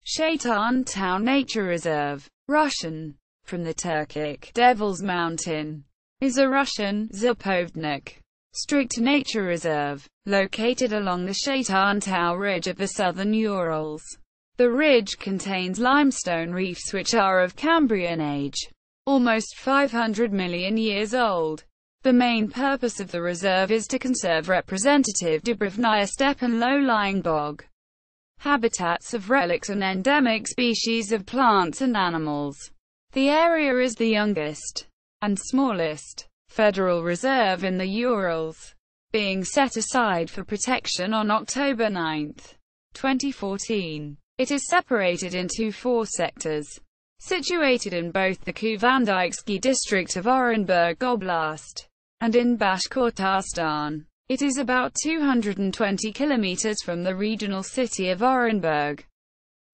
Shaytan-Tau Nature Reserve, Russian, from the Turkic, Devil's Mountain, is a Russian, zapovednik, strict nature reserve, located along the Shaytan-Tau ridge of the Southern Urals. The ridge contains limestone reefs which are of Cambrian age, almost 500 million years old. The main purpose of the reserve is to conserve representative Dubravnaya steppe and low-lying bog habitats of relict and endemic species of plants and animals. The area is the youngest and smallest federal reserve in the Urals, being set aside for protection on October 9, 2014. It is separated into 4 sectors, situated in both the Kuvandyksky district of Orenburg Oblast and in Bashkortostan. It is about 220 kilometers from the regional city of Orenburg.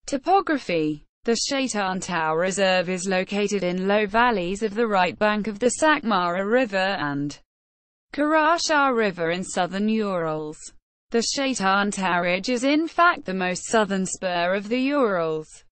Topography. The Shaytan-Tau Reserve is located in low valleys of the right bank of the Sakmara River and Karasha River in southern Urals. The Shaytan-Tau Ridge is in fact the most southern spur of the Urals.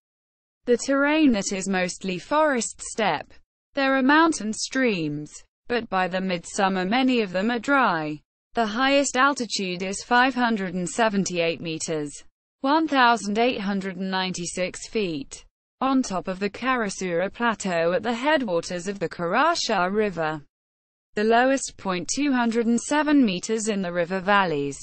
The terrain that is mostly forest steppe. There are mountain streams, but by the midsummer many of them are dry. The highest altitude is 578 meters, 1,896 feet, on top of the Karasura Plateau at the headwaters of the Karasha River. The lowest point 207 meters in the river valleys.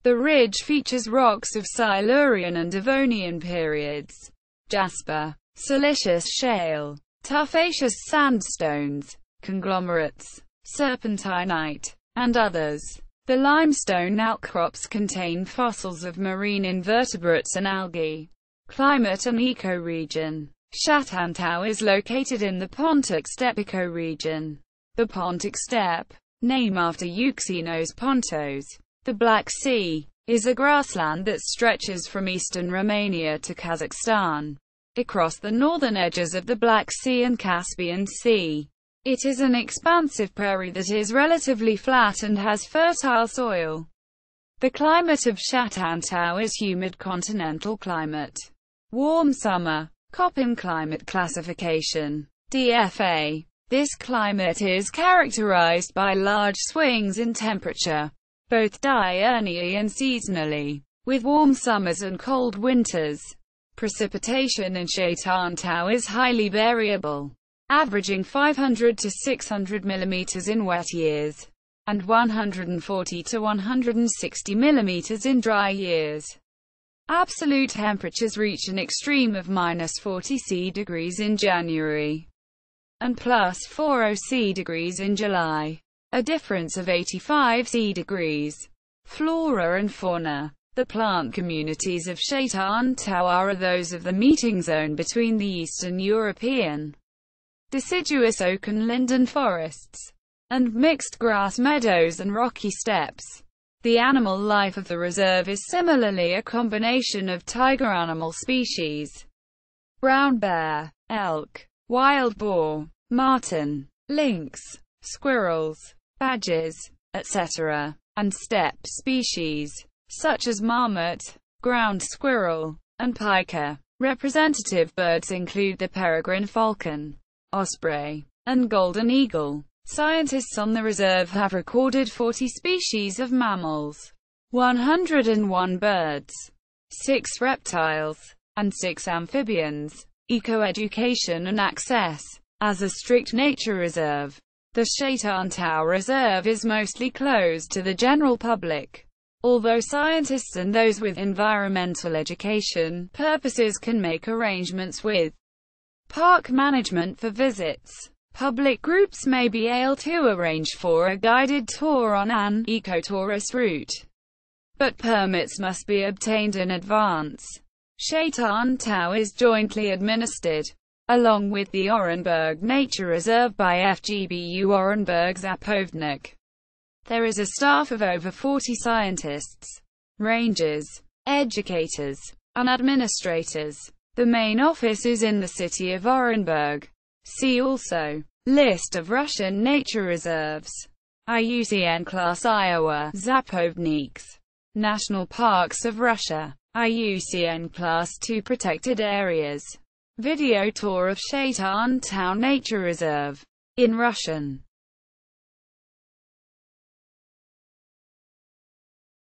The ridge features rocks of Silurian and Devonian periods, jasper, silicious shale, tufaceous sandstones, conglomerates, serpentinite, and others. The limestone outcrops contain fossils of marine invertebrates and algae. Climate and ecoregion. Shaytantau is located in the Pontic steppe ecoregion. The Pontic steppe, name after Euxenos Pontos, the Black Sea, is a grassland that stretches from eastern Romania to Kazakhstan, across the northern edges of the Black Sea and Caspian Sea. It is an expansive prairie that is relatively flat and has fertile soil. The climate of Shaytantau is humid continental climate. Warm summer. Köppen climate classification. DFA. This climate is characterized by large swings in temperature, both diurnally and seasonally, with warm summers and cold winters. Precipitation in Shaytantau is highly variable, averaging 500 to 600 mm in wet years, and 140 to 160 mm in dry years. Absolute temperatures reach an extreme of -40 C in January, and +40 C in July, a difference of 85 C. Flora and fauna. The plant communities of Shaytantau are those of the meeting zone between the Eastern European deciduous oak and linden forests, and mixed grass meadows and rocky steppes. The animal life of the reserve is similarly a combination of tiger animal species, brown bear, elk, wild boar, marten, lynx, squirrels, badgers, etc., and steppe species, such as marmot, ground squirrel, and pika. Representative birds include the peregrine falcon, osprey, and golden eagle. Scientists on the reserve have recorded 40 species of mammals, 101 birds, 6 reptiles, and 6 amphibians. Ecoeducation and access. As a strict nature reserve, the Shaytantau Reserve is mostly closed to the general public, although scientists and those with environmental education purposes can make arrangements with park management for visits. Public groups may be able to arrange for a guided tour on an ecotourist route, but permits must be obtained in advance. Shaytantau is jointly administered, along with the Orenburg Nature Reserve, by FGBU Orenburg Zapovednik. There is a staff of over 40 scientists, rangers, educators, and administrators. The main office is in the city of Orenburg. See also List of Russian nature reserves. IUCN Class Iowa Zapovedniks. National Parks of Russia. IUCN Class II protected areas. Video tour of Shaytan-Tau Nature Reserve. In Russian.